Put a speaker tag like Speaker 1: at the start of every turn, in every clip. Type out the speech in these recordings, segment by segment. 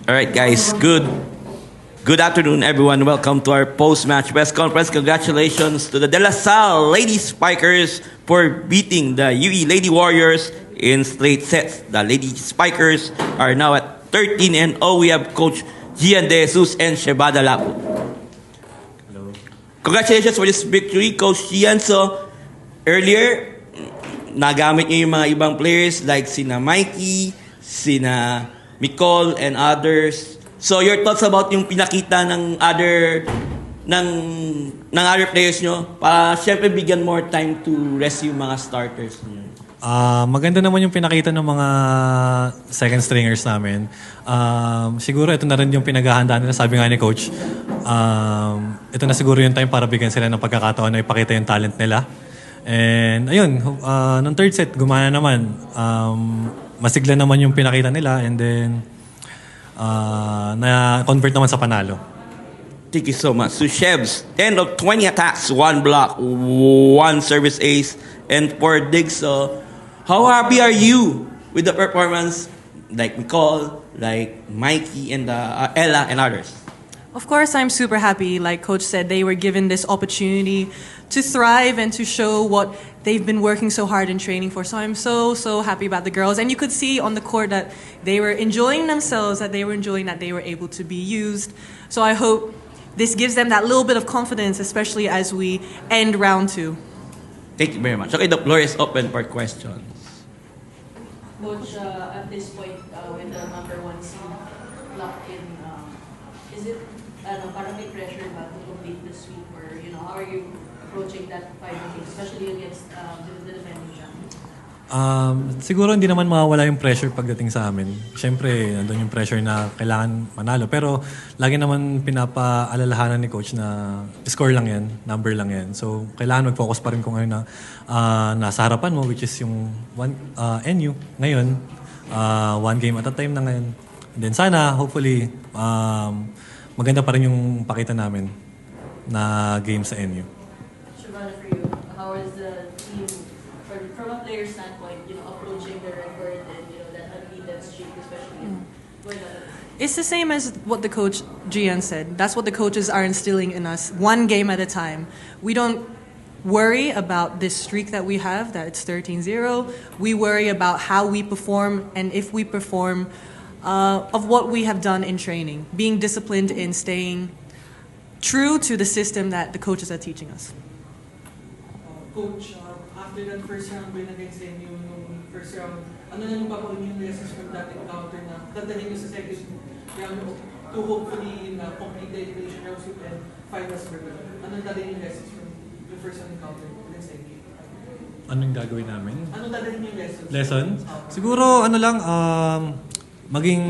Speaker 1: All right, guys. Good afternoon, everyone. Welcome to our post-match press conference. Congratulations to the De La Salle Lady Spikers for beating the UE Lady Warriors in straight sets. The Lady Spikers are now at 13-0. We have Coach Gian De Jesus and Shebada Lapu.
Speaker 2: Hello.
Speaker 1: Congratulations for this victory, Coach Gian. So, earlier, nagamit niyo yung mga ibang players like sina Mikey, sina Nicole, and others. So, your thoughts about yung pinakita ng other players nyo para syempre bigyan more time to rest yung mga starters nyo.
Speaker 2: Maganda naman yung pinakita ng mga second stringers namin. Siguro ito na rin yung pinaghahandaan nila. Sabi nga ni Coach, ito na siguro yung time para bigyan sila ng pagkakataon na ipakita yung talent nila. And ayun, nung third set, gumana naman. Masigla naman yung pinakita nila and then na-convert naman sa panalo.
Speaker 1: Thank you so much. So, Shebs, 10 of 20 attacks, 1 block, 1 service ace, and 4 digs. So, how happy are you with the performance like Nicole, like Mikey, and Ella, and others?
Speaker 3: Of course, I'm super happy. Like Coach said, they were given this opportunity to thrive and to show what they've been working so hard in training for. So I'm so happy about the girls. And you could see on the court that they were enjoying themselves, that they were enjoying that they were able to be used. So I hope this gives them that little bit of confidence, especially as we end round 2.
Speaker 1: Thank you very much. Okay, the floor is open for questions.
Speaker 4: Coach, at this point, with the number 1 seed locked in, is it parang may pressure ba to complete the sweep, or how are you approaching that final game, especially against the defending champion?
Speaker 2: Siguro hindi naman mawawala yung pressure pagdating sa amin. Siyempre, nandun yung pressure na kailangan manalo. Pero lagi naman pinapaalalahanan ni Coach na score lang yan, number lang yan. So, kailangan mag-focus pa rin kung ano na nasa harapan mo, which is yung NU. Ngayon, 1 game at a time na ngayon. And then sana, hopefully, maganda pa rin yung pakita namin na game sa NU.
Speaker 4: Shebada, for you, how is the team, from a player standpoint, approaching the record and that unbeaten streak, especially going on?
Speaker 3: It's the same as what the coach Gian said. That's what the coaches are instilling in us, 1 game at a time. We don't worry about this streak that we have, that it's 13-0. We worry about how we perform and if we perform of what we have done in training, being disciplined in staying true to the system that the coaches are teaching us.
Speaker 5: Coach, after that first round win against NU, nung first round, ano na nung paparin yung lessons from that encounter na dadalhin nyo sa second round to hopefully complete the elimination round sweep and finals for them? Anong dadalhin yung lessons from the first round encounter against NU?
Speaker 2: Anong gagawin namin?
Speaker 5: Anong dadalhin yung lessons?
Speaker 2: Lesson? Siguro ano lang, maging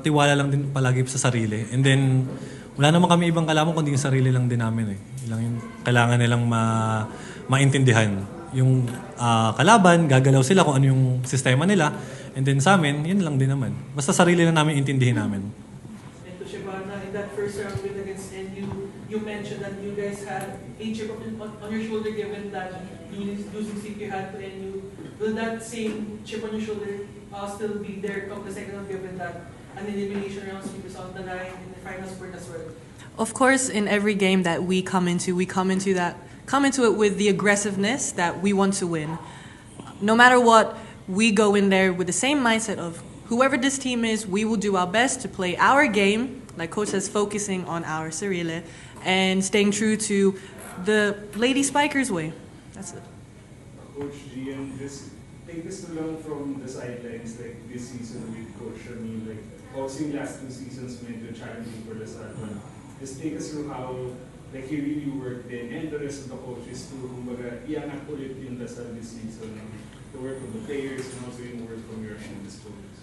Speaker 2: tiwala lang din palagi sa sarili. And then, wala naman kami ibang kalaban kundi yung sarili lang din namin eh. Ilang yung kailangan nilang maintindihan. Yung kalaban, gagalaw sila kung ano yung sistema nila. And then sa amin, yun lang din naman. Basta sarili lang namin intindihin namin.
Speaker 5: And to Shebana, in that first round win against NU, you mentioned that you guys had a chip on your shoulder given that losing seat you had to NU. Will that same chip on your shoulder still be there come the second round given that an elimination round sweep is on the line in the final spurt as well?
Speaker 3: Of course, in every game that we come into it with the aggressiveness that we want to win. No matter what, we go in there with the same mindset of whoever this team is, we will do our best to play our game, like Coach says, focusing on our Cyrille and staying true to the Lady Spikers way. That's it.
Speaker 6: Coach Gian, just take us along from the sidelines like this season with Coach Ramil, like also yung last 2 seasons medyo challenging for La Salle. Just take us through how like he really worked in and the rest of the coaches to kumbaga iangat ulit yung La Salle this season. The work of the players and also yung work from your this coaches.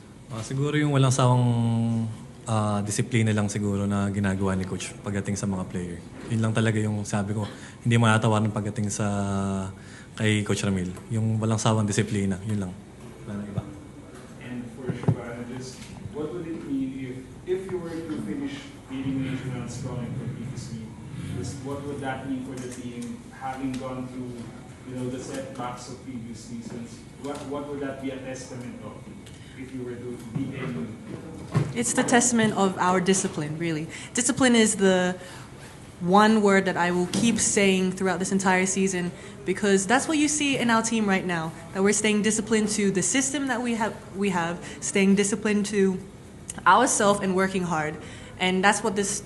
Speaker 2: Siguro yung walang sawang disiplina lang siguro na ginagawa ni Coach pagdating sa mga player. Yun lang talaga yung sabi ko, hindi matatawaran pagdating sa kay Coach Ramil. Yung walang sawang disiplina, yun lang. Wala nang iba.
Speaker 6: And for Shebana, just what would it mean if you were to finish elimination round strong and completely sweep? Just what would that mean for the team having gone through the setbacks of previous seasons, what would that be a testament of if you were to beat NU?
Speaker 3: It's the testament of our discipline, really. Discipline is the one word that I will keep saying throughout this entire season, because that's what you see in our team right now. That we're staying disciplined to the system that we have, staying disciplined to ourselves and working hard. And that's what this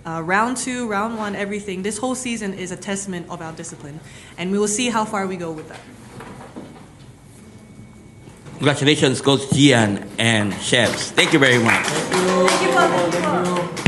Speaker 3: round 2, round 1, everything, this whole season is a testament of our discipline. And we will see how far we go with that.
Speaker 1: Congratulations, Coach Gian and Chefs. Thank you very much.
Speaker 3: Thank you, Papa.